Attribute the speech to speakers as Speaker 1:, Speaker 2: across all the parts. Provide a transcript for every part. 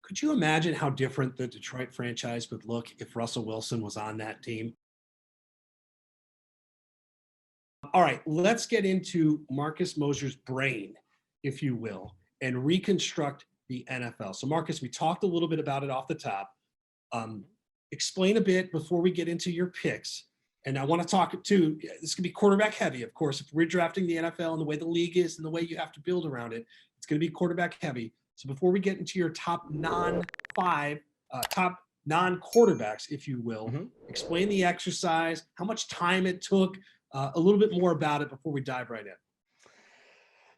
Speaker 1: Could you imagine how different the Detroit franchise would look if Russell Wilson was on that team? All right, let's get into Marcus Mosher's brain, if you will, and reconstruct the NFL. So, Marcus, we talked a little bit about it off the top. Um, Explain a bit before we get into your picks. And I want to talk too. This could be quarterback heavy, of course. If we're drafting the NFL and the way the league is and the way you have to build around it, it's going to be quarterback heavy. So before we get into your top non-quarterbacks, if you will, explain the exercise, how much time it took, a little bit more about it before we dive right in.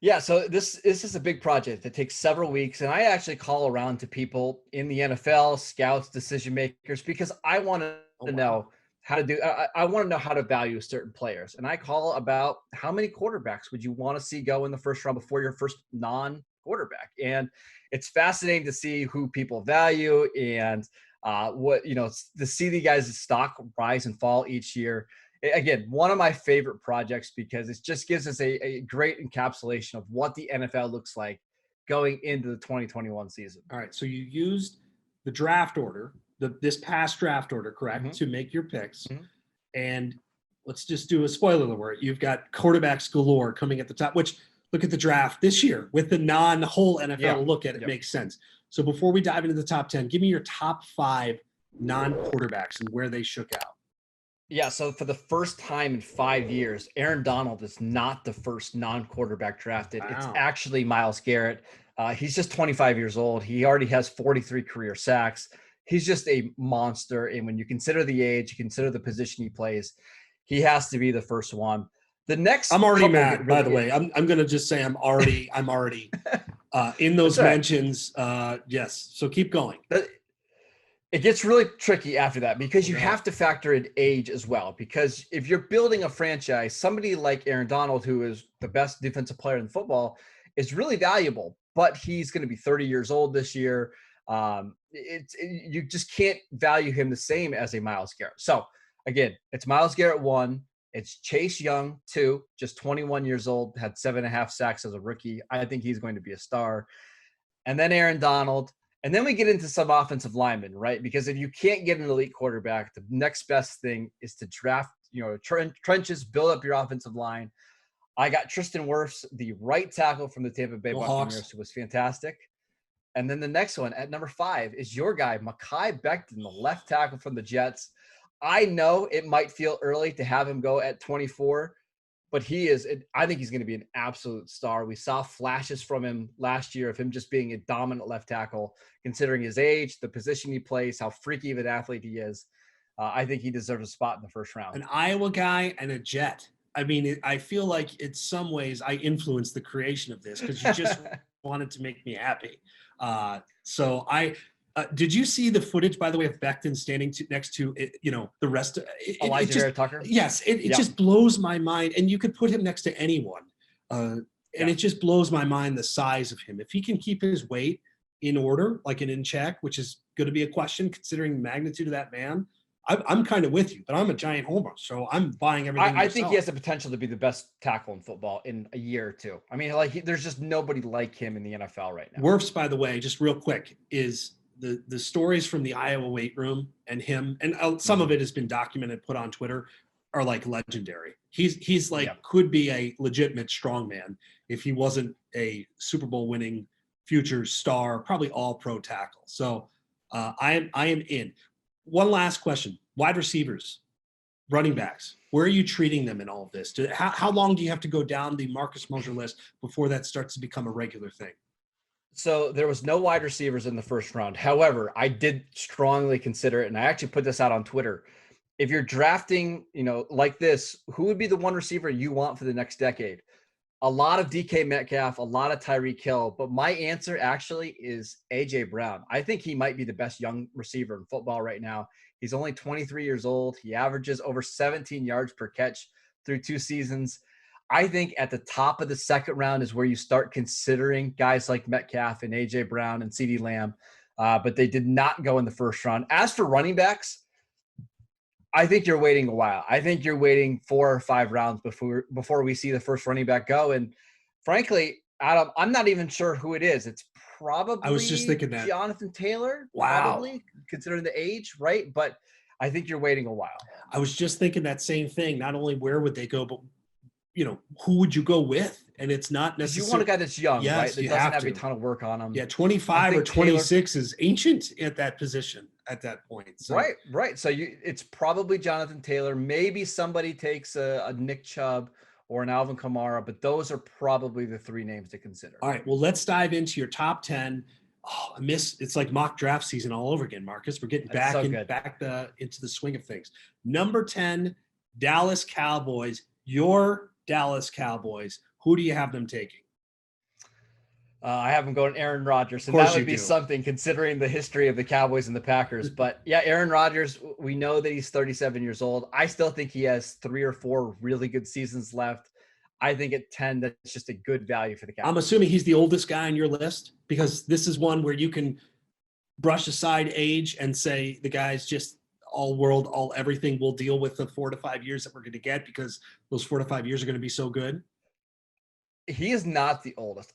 Speaker 2: Yeah, so this is a big project that takes several weeks, and I actually call around to people in the NFL, scouts, decision makers, because I want to know how to do. I want to know how to value certain players, and I call about how many quarterbacks would you want to see go in the first round before your first non-quarterback, and it's fascinating to see who people value and to see the guys' stock rise and fall each year. Again, one of my favorite projects because it just gives us a great encapsulation of what the NFL looks like going into the 2021 season.
Speaker 1: All right, so you used the draft order, this past draft order, correct, to make your picks. And let's just do a spoiler alert. You've got quarterbacks galore coming at the top, which look at the draft this year with the non-whole NFL look at it makes sense. So before we dive into the top 10, give me your top 5 non-quarterbacks and where they shook out.
Speaker 2: Yeah, so for the first time in 5 years, Aaron Donald is not the first non-quarterback drafted. Wow. It's actually Myles Garrett. He's just 25 years old. He already has 43 career sacks. He's just a monster. And when you consider the age, you consider the position he plays, he has to be the first one. The next,
Speaker 1: I'm already mad, by the way. I'm going to just say I'm already in those mentions. Yes. So keep going.
Speaker 2: It gets really tricky after that because you have to factor in age as well. Because if you're building a franchise, somebody like Aaron Donald, who is the best defensive player in football, is really valuable. But he's going to be 30 years old this year. You just can't value him the same as a Myles Garrett. So again, it's Myles Garrett 1. It's Chase Young 2, just 21 years old, had 7.5 sacks as a rookie. I think he's going to be a star. And then Aaron Donald. And then we get into some offensive linemen, right? Because if you can't get an elite quarterback, the next best thing is to draft, trenches, build up your offensive line. I got Tristan Wirfs, the right tackle from the Tampa Bay Buccaneers, who was fantastic. And then the next one at number 5 is your guy, Mekhi Becton, the left tackle from the Jets. I know it might feel early to have him go at 24, but I think he's going to be an absolute star. We saw flashes from him last year of him just being a dominant left tackle, considering his age, the position he plays, how freaky of an athlete he is. I think he deserves a spot in the first round.
Speaker 1: An Iowa guy and a Jet. I mean, I feel like in some ways I influenced the creation of this because you just wanted to make me happy. Did you see the footage, by the way, of Becton standing next to the rest of
Speaker 2: Elijah Tucker?
Speaker 1: Yes, it just blows my mind. And you could put him next to anyone. And it just blows my mind the size of him. If he can keep his weight in order, like in check, which is going to be a question considering the magnitude of that man, I'm kind of with you, but I'm a giant homer, so I'm buying everything.
Speaker 2: I think he has the potential to be the best tackle in football in a year or two. I mean, there's just nobody like him in the NFL right now.
Speaker 1: Wirfs, by the way, just real quick, is the stories from the Iowa weight room and him, and some of it has been documented, put on Twitter, are like legendary. He's like could be a legitimate strongman if he wasn't a Super Bowl winning future star, probably all pro tackle. So I am in. One last question: wide receivers, running backs. Where are you treating them in all of this? How long do you have to go down the Marcus Mosher list before that starts to become a regular thing?
Speaker 2: So there was no wide receivers in the first round. However, I did strongly consider it, and I actually put this out on Twitter. If you're drafting, like this, who would be the one receiver you want for the next decade? A lot of DK Metcalf, a lot of Tyreek Hill, but my answer actually is A.J. Brown. I think he might be the best young receiver in football right now. He's only 23 years old. He averages over 17 yards per catch through 2 seasons. I think at the top of the second round is where you start considering guys like Metcalf and A.J. Brown and CeeDee Lamb, but they did not go in the first round. As for running backs, I think you're waiting a while. I think you're waiting 4 or 5 rounds before we see the first running back go. And frankly, Adam, I'm not even sure who it is. It's probably
Speaker 1: I was just thinking that.
Speaker 2: Jonathan Taylor.
Speaker 1: Wow.
Speaker 2: Probably, considering the age, right? But I think you're waiting a while.
Speaker 1: I was just thinking that same thing. Not only where would they go, but who would you go with? And it's not
Speaker 2: Because
Speaker 1: necessarily.
Speaker 2: you want a guy that's young,
Speaker 1: Yes,
Speaker 2: right? That
Speaker 1: you
Speaker 2: doesn't
Speaker 1: have
Speaker 2: have a
Speaker 1: to.
Speaker 2: ton of work on him.
Speaker 1: Yeah, 25 or
Speaker 2: think
Speaker 1: 26 is ancient at that position at that point. So.
Speaker 2: Right. So it's probably Jonathan Taylor. Maybe somebody takes a Nick Chubb or an Alvin Kamara, but those are probably the three names to consider.
Speaker 1: All right. Well, let's dive into your top 10. Oh, it's like mock draft season all over again, Marcus. We're getting back into the swing of things. Number 10, Dallas Cowboys. Your Dallas Cowboys. Who do you have them taking?
Speaker 2: I have them going Aaron Rodgers, and that would be something considering the history of the Cowboys and the Packers. But yeah, Aaron Rodgers, we know that he's 37 years old. I still think he has 3 or 4 really good seasons left. I think at 10, that's just a good value for the Cowboys.
Speaker 1: I'm assuming he's the oldest guy on your list, because this is one where you can brush aside age and say the guy's just all world, all everything. We'll deal with the 4 to 5 years that we're going to get, because those 4 to 5 years are going to be so good.
Speaker 2: He is not the oldest.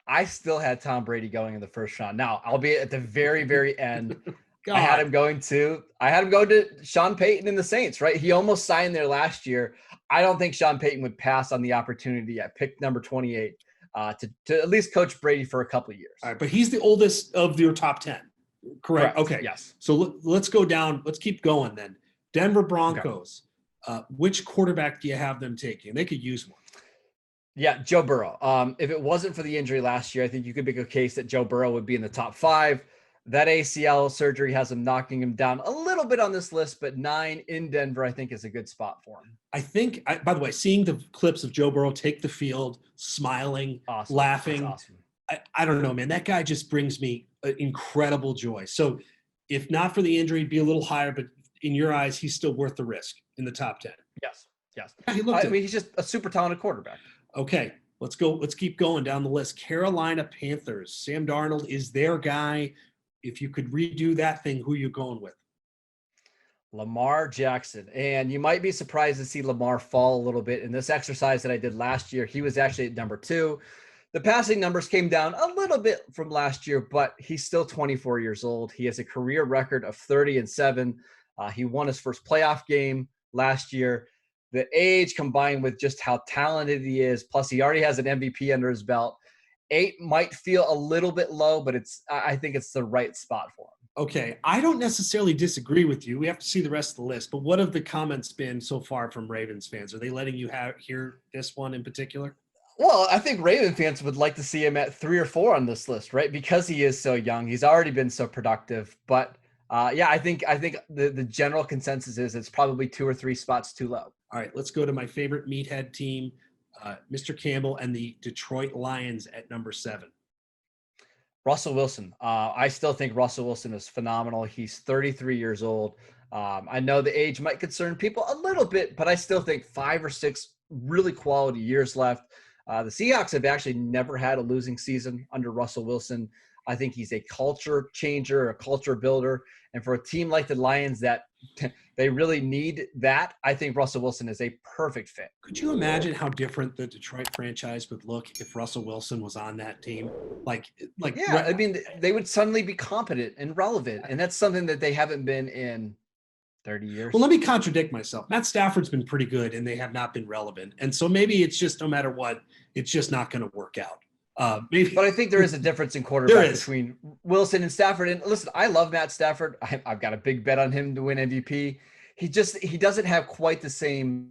Speaker 2: I still had Tom Brady going in the first round. Now, albeit at the very, very end, I had him going to Sean Payton and the Saints, right? He almost signed there last year. I don't think Sean Payton would pass on the opportunity at pick number 28 to at least coach Brady for a couple of years.
Speaker 1: All right, but he's the oldest of your top 10. Correct. Okay.
Speaker 2: Yes.
Speaker 1: So let's go down. Let's keep going then. Denver Broncos. Okay. Which quarterback do you have them taking? They could use one.
Speaker 2: Yeah, Joe Burrow. If it wasn't for the injury last year, I think you could make a case that Joe Burrow would be in the top 5. That ACL surgery has him knocking him down a little bit on this list, but 9 in Denver, I think, is a good spot for him.
Speaker 1: I think, by the way, seeing the clips of Joe Burrow take the field, smiling, laughing,
Speaker 2: awesome.
Speaker 1: I don't know, man. That guy just brings me incredible joy. So if not for the injury, it'd be a little higher, but in your eyes, he's still worth the risk in the top 10.
Speaker 2: Yes.
Speaker 1: Yeah,
Speaker 2: he's just a super talented quarterback.
Speaker 1: Okay, let's go. Let's keep going down the list. Carolina Panthers. Sam Darnold is their guy. If you could redo that thing, who are you going with?
Speaker 2: Lamar Jackson. And you might be surprised to see Lamar fall a little bit. In this exercise that I did last year, he was actually at number 2. The passing numbers came down a little bit from last year, but he's still 24 years old. He has a career record of 30-7. He won his first playoff game last year. The age combined with just how talented he is, plus he already has an MVP under his belt. 8 might feel a little bit low, but I think it's the right spot for him.
Speaker 1: Okay, I don't necessarily disagree with you. We have to see the rest of the list. But what have the comments been so far from Ravens fans? Are they letting you hear this one in particular?
Speaker 2: Well, I think Raven fans would like to see him at 3 or 4 on this list, right? Because he is so young. He's already been so productive. But yeah, I think the general consensus is it's probably 2 or 3 spots too low.
Speaker 1: All right, let's go to my favorite meathead team, Mr. Campbell and the Detroit Lions at number 7.
Speaker 2: Russell Wilson. I still think Russell Wilson is phenomenal. He's 33 years old. I know the age might concern people a little bit, but I still think 5 or 6 really quality years left. The Seahawks have actually never had a losing season under Russell Wilson. I think he's a culture changer, a culture builder. And for a team like the Lions that they really need that, I think Russell Wilson is a perfect fit.
Speaker 1: Could you imagine how different the Detroit franchise would look if Russell Wilson was on that team?
Speaker 2: Yeah, I mean, they would suddenly be competent and relevant. And that's something that they haven't been in 30 years.
Speaker 1: Well, let me contradict myself. Matt Stafford's been pretty good and they have not been relevant. And so maybe it's just no matter what, it's just not going to work out.
Speaker 2: But I think there is a difference in quarterback between Wilson and Stafford. And listen, I love Matt Stafford. I've got a big bet on him to win MVP. He doesn't have quite the same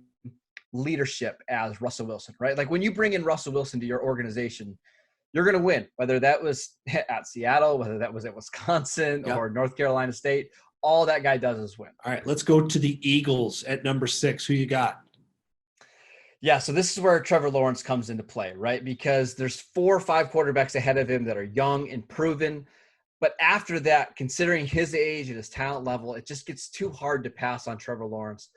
Speaker 2: leadership as Russell Wilson, right? Like when you bring in Russell Wilson to your organization, you're going to win, whether that was at Seattle, whether that was at Wisconsin or North Carolina State. All that guy does is win.
Speaker 1: All right, let's go to the Eagles at number 6. Who you got?
Speaker 2: Yeah, so this is where Trevor Lawrence comes into play, right? Because there's 4 or 5 quarterbacks ahead of him that are young and proven. But after that, considering his age and his talent level, it just gets too hard to pass on Trevor Lawrence.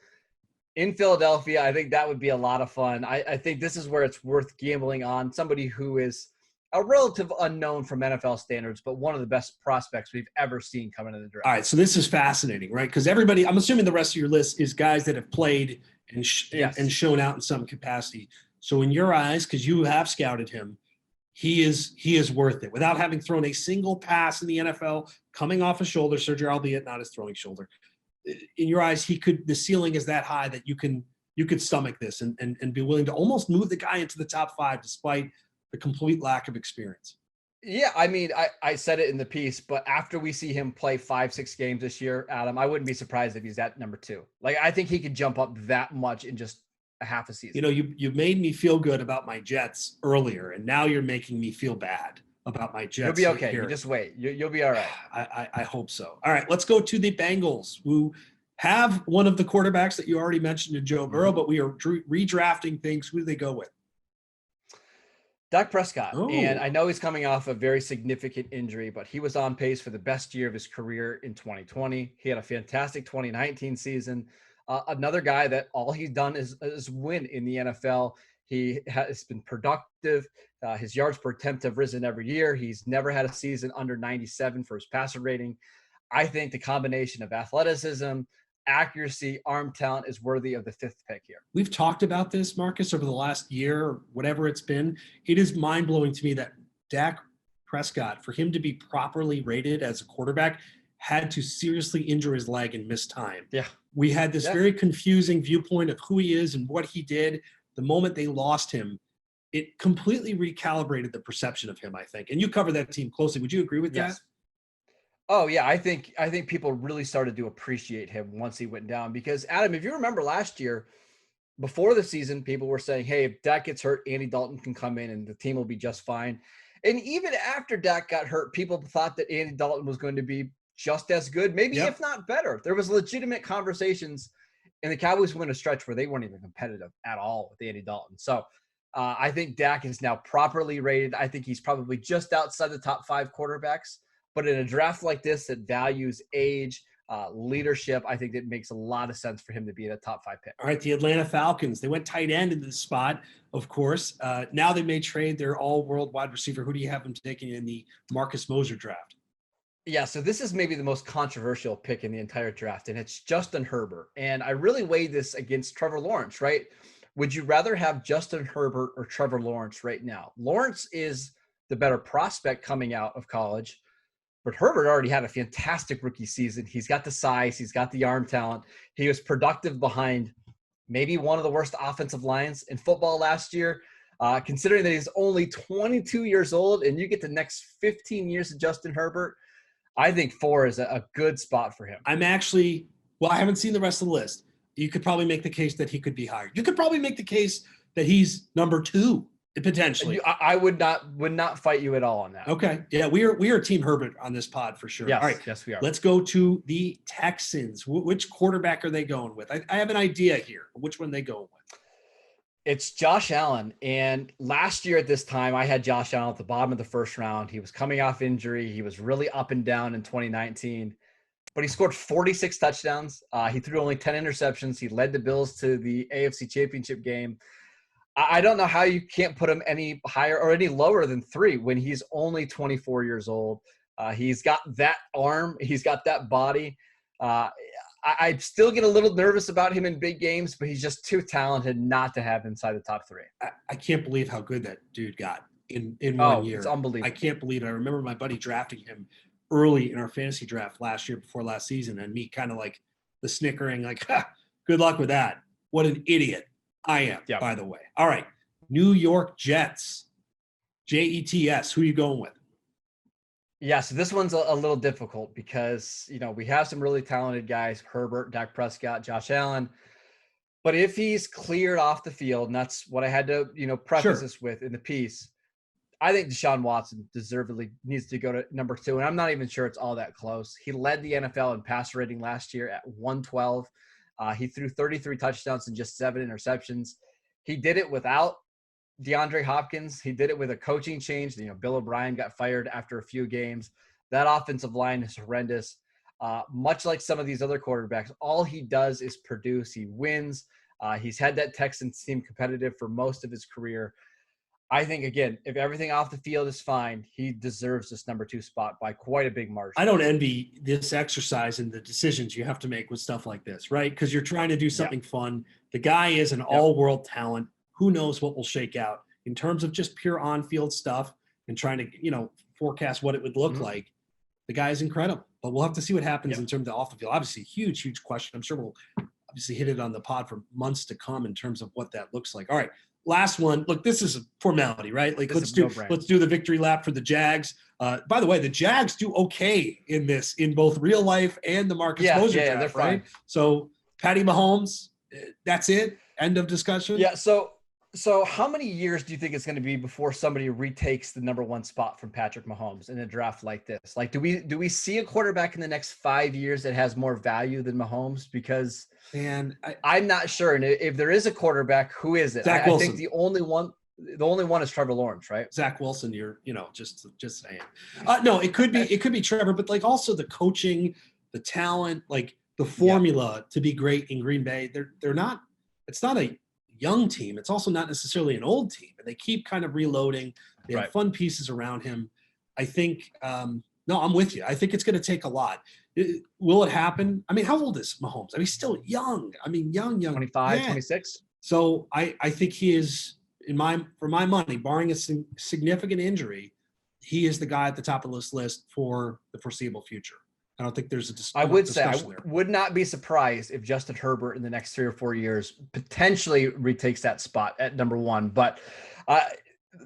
Speaker 2: In Philadelphia, I think that would be a lot of fun. I think this is where it's worth gambling on somebody who is a relative unknown from NFL standards, but one of the best prospects we've ever seen coming in the draft.
Speaker 1: All right, so this is fascinating, right? Because everybody, I'm assuming the rest of your list is guys that have played and shown out in some capacity. So in your eyes, because you have scouted him, he is worth it without having thrown a single pass in the NFL, coming off a shoulder surgery, albeit not his throwing shoulder. In your eyes, the ceiling is that high that you could stomach this and be willing to almost move the guy into the top 5 despite the complete lack of experience.
Speaker 2: Yeah, I mean, I said it in the piece, but after we see him play 5-6 games this year, Adam, I wouldn't be surprised if he's at number 2. Like, I think he could jump up that much in just a half a season.
Speaker 1: You know, you made me feel good about my Jets earlier, and now you're making me feel bad about my Jets.
Speaker 2: You'll be okay. You just wait. You'll be all right.
Speaker 1: I hope so. All right, let's go to the Bengals, who have one of the quarterbacks that you already mentioned in Joe Burrow, but we are redrafting things. Who do they go with?
Speaker 2: Dak Prescott.
Speaker 1: Oh.
Speaker 2: And I know he's coming off a very significant injury, but he was on pace for the best year of his career in 2020. He had a fantastic 2019 season. Another guy that all he's done is win in the NFL. He has been productive. His yards per attempt have risen every year. He's never had a season under 97 for his passer rating. I think the combination of athleticism, accuracy, arm talent is worthy of the 5th pick here.
Speaker 1: We've talked about this, Marcus, over the last year or whatever it's been. It is mind-blowing to me that Dak Prescott, for him to be properly rated as a quarterback, had to seriously injure his leg and miss time.
Speaker 2: Yeah.
Speaker 1: We had this very confusing viewpoint of who he is and what he did. The moment they lost him, it completely recalibrated the perception of him, I think. And you cover that team closely. Would you agree with that?
Speaker 2: Oh yeah, I think people really started to appreciate him once he went down, because Adam, if you remember last year, before the season, people were saying, hey, if Dak gets hurt, Andy Dalton can come in and the team will be just fine. And even after Dak got hurt, people thought that Andy Dalton was going to be just as good, maybe if not better. There was legitimate conversations, and the Cowboys went a stretch where they weren't even competitive at all with Andy Dalton. So I think Dak is now properly rated. I think he's probably just outside the top 5 quarterbacks. But in a draft like this that values age, leadership, I think it makes a lot of sense for him to be in a top 5 pick.
Speaker 1: All right, the Atlanta Falcons. They went tight end into the spot, of course. Now they may trade their all-world wide receiver. Who do you have them taking in the Marcus Mosher draft?
Speaker 2: Yeah, so this is maybe the most controversial pick in the entire draft, and it's Justin Herbert. And I really weighed this against Trevor Lawrence, right? Would you rather have Justin Herbert or Trevor Lawrence right now? Lawrence is the better prospect coming out of college, but Herbert already had a fantastic rookie season. He's got the size. He's got the arm talent. He was productive behind maybe one of the worst offensive lines in football last year. Considering that he's only 22 years old and you get the next 15 years of Justin Herbert, I think 4 is a good spot for him.
Speaker 1: I haven't seen the rest of the list. You could probably make the case that he could be higher. You could probably make the case that he's number 2 potentially.
Speaker 2: I would not fight you at all on that.
Speaker 1: Okay. Yeah, we are Team Herbert on this pod for sure.
Speaker 2: Yes,
Speaker 1: all right.
Speaker 2: Yes, we are.
Speaker 1: Let's go to the Texans. Which quarterback are they going with? I have an idea here. Which one they going with?
Speaker 2: It's Josh Allen. And last year at this time, I had Josh Allen at the bottom of the 1st round. He was coming off injury. He was really up and down in 2019. But he scored 46 touchdowns. He threw only 10 interceptions. He led the Bills to the AFC Championship game. I don't know how you can't put him any higher or any lower than 3 when he's only 24 years old. He's got that arm. He's got that body. I still get a little nervous about him in big games, but he's just too talented not to have inside the top 3.
Speaker 1: I can't believe how good that dude got in 1 year.
Speaker 2: It's unbelievable.
Speaker 1: I can't believe it. I remember my buddy drafting him early in our fantasy draft last year before last season, and me kind of like the snickering, like, good luck with that. What an idiot I am, by the way. All right, New York Jets, Jets. Who are you going with?
Speaker 2: Yeah, so this one's a little difficult because, we have some really talented guys, Herbert, Dak Prescott, Josh Allen. But if he's cleared off the field, and that's what I had to, preface this with in the piece, I think Deshaun Watson deservedly needs to go to number 2, and I'm not even sure it's all that close. He led the NFL in pass rating last year at 112. He threw 33 touchdowns and just 7 interceptions. He did it without DeAndre Hopkins. He did it with a coaching change. Bill O'Brien got fired after a few games. That offensive line is horrendous. Much like some of these other quarterbacks, all he does is produce. He wins. He's had that Texans team competitive for most of his career. I think, again, if everything off the field is fine, he deserves this number 2 spot by quite a big margin.
Speaker 1: I don't envy this exercise and the decisions you have to make with stuff like this, right? Because you're trying to do something fun. The guy is an all-world talent. Who knows what will shake out in terms of just pure on-field stuff. and trying to, forecast what it would look like. The guy is incredible, but we'll have to see what happens in terms of the off the field. Obviously, huge question. I'm sure we'll obviously hit it on the pod for months to come in terms of what that looks like. All right, last one. Look, this is a formality, right? Like let's do the victory lap for the Jags. By the way, the Jags do okay in this, in both real life and the Marcus Mosher draft,
Speaker 2: they're
Speaker 1: right?
Speaker 2: fine.
Speaker 1: So Patty Mahomes, that's it. End of discussion.
Speaker 2: Yeah. So how many years do you think it's going to be before somebody retakes the number 1 spot from Patrick Mahomes in a draft like this? Like, do we see a quarterback in the next 5 years that has more value than Mahomes? Because I'm not sure. And if there is a quarterback, who is it? I think the only one is Trevor Lawrence, right?
Speaker 1: Zach Wilson, you're, just saying. No, it could be Trevor, but like also the coaching, the talent, like the formula to be great in Green Bay. It's not a young team. It's also not necessarily an old team, and they keep kind of reloading. They have fun pieces around him. I think, no, I'm with you. I think it's going to take a lot. Will it happen? I mean, how old is Mahomes? I mean, he's still young. I mean, young.
Speaker 2: 25, 26.
Speaker 1: So I think he is, for my money, barring a significant injury, he is the guy at the top of this list for the foreseeable future. I don't think there's
Speaker 2: I would say I would not be surprised if Justin Herbert in the next 3 or 4 years potentially retakes that spot at number 1. But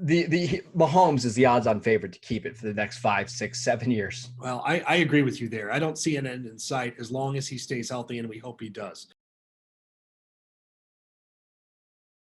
Speaker 2: the Mahomes is the odds-on favorite to keep it for the next 5, 6, 7 years.
Speaker 1: Well, I agree with you there. I don't see an end in sight as long as he stays healthy, and we hope he does.